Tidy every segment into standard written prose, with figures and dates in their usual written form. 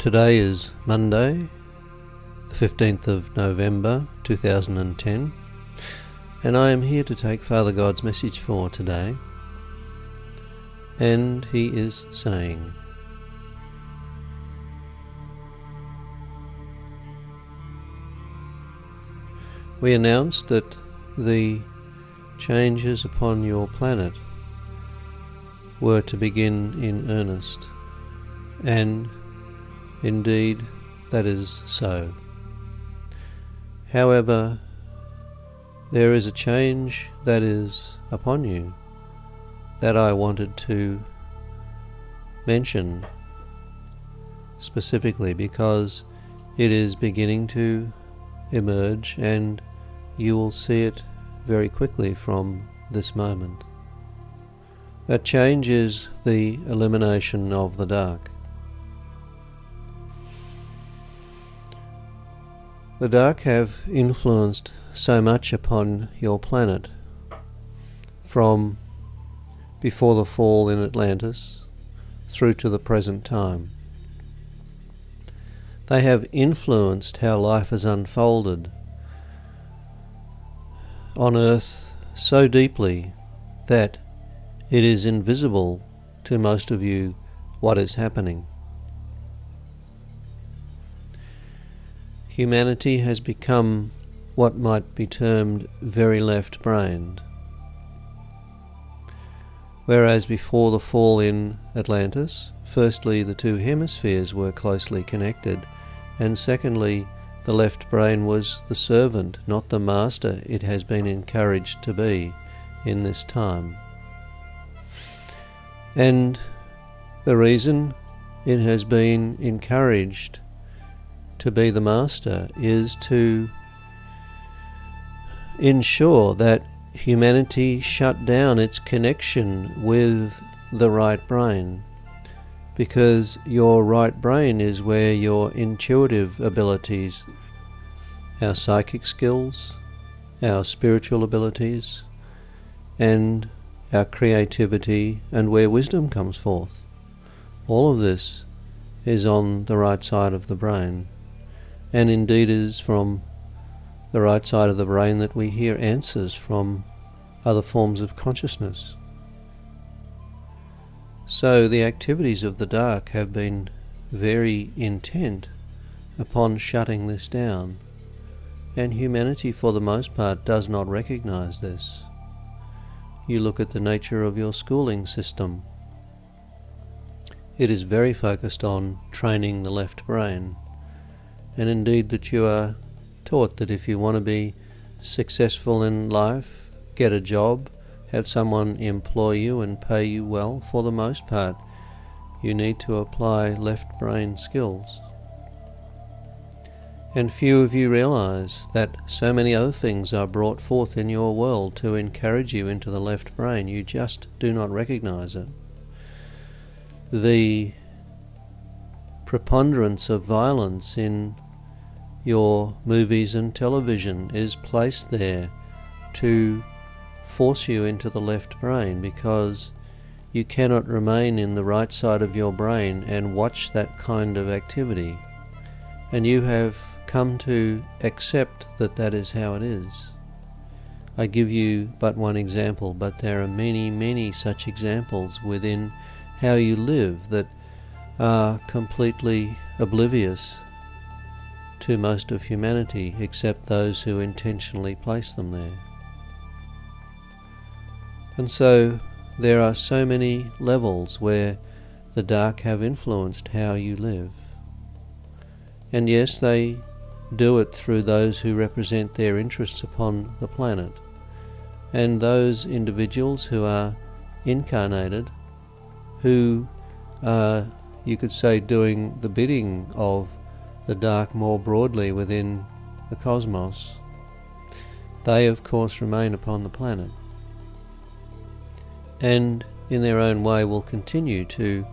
Today is Monday, the 15th of November 2010, and I am here to take Father God's message for today. And he is saying, we announced that the changes upon your planet were to begin in earnest, and indeed that is so. However, there is a change that is upon you that I wanted to mention specifically because it is beginning to emerge, and you will see it very quickly from this moment. That change is the elimination of the dark. The dark have influenced so much upon your planet from before the fall in Atlantis through to the present time. They have influenced how life has unfolded on Earth so deeply that it is invisible to most of you what is happening. Humanity has become what might be termed very left-brained. Whereas before the fall in Atlantis, firstly the two hemispheres were closely connected, and secondly the left brain was the servant, not the master it has been encouraged to be in this time. And the reason it has been encouraged to be the master is to ensure that humanity shut down its connection with the right brain, because your right brain is where your intuitive abilities, our psychic skills, our spiritual abilities, and our creativity, and where wisdom comes forth. All of this is on the right side of the brain, and indeed it is from the right side of the brain that we hear answers from other forms of consciousness. So the activities of the dark have been very intent upon shutting this down, and humanity for the most part does not recognize this. You look at the nature of your schooling system. It is very focused on training the left brain, and indeed that you are taught that if you want to be successful in life, get a job, have someone employ you and pay you well, for the most part you need to apply left brain skills. And few of you realize that so many other things are brought forth in your world to encourage you into the left brain. You just do not recognize it. The preponderance of violence in your movies and television is placed there to force you into the left brain, because you cannot remain in the right side of your brain and watch that kind of activity. And you have come to accept that that is how it is. I give you but one example, but there are many, many such examples within how you live that are completely oblivious to most of humanity, except those who intentionally place them there. And so there are so many levels where the dark have influenced how you live. And yes, they do it through those who represent their interests upon the planet, and those individuals who are incarnated, who are, you could say, doing the bidding of the dark more broadly within the cosmos. They of course remain upon the planet, and in their own way will continue to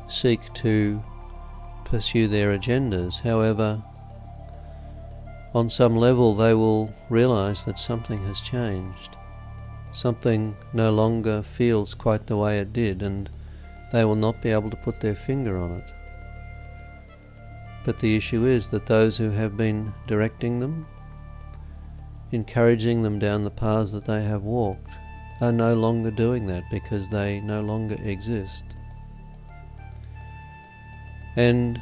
seek to pursue their agendas. However, on some level they will realize that something has changed. Something no longer feels quite the way it did, and they will not be able to put their finger on it. But the issue is that those who have been directing them, encouraging them down the paths that they have walked, are no longer doing that because they no longer exist. And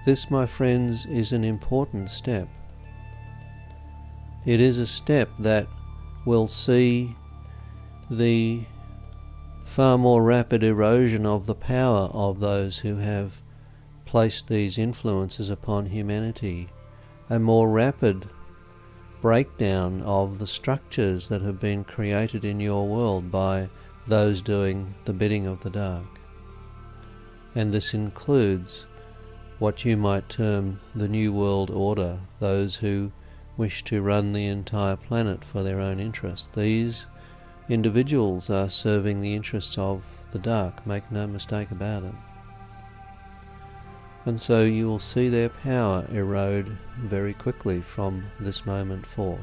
this, my friends, is an important step. It is a step that will see the far more rapid erosion of the power of those who have placed these influences upon humanity, a more rapid breakdown of the structures that have been created in your world by those doing the bidding of the dark. And this includes what you might term the New World Order, those who wish to run the entire planet for their own interest. These individuals are serving the interests of the dark, make no mistake about it. And so you will see their power erode very quickly from this moment forth.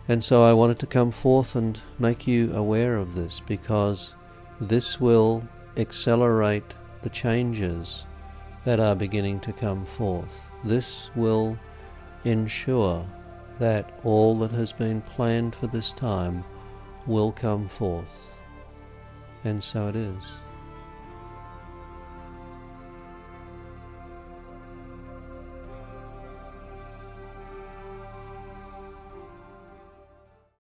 And so I wanted to come forth and make you aware of this, because this will accelerate the changes that are beginning to come forth. This will ensure that all that has been planned for this time will come forth. And so it is.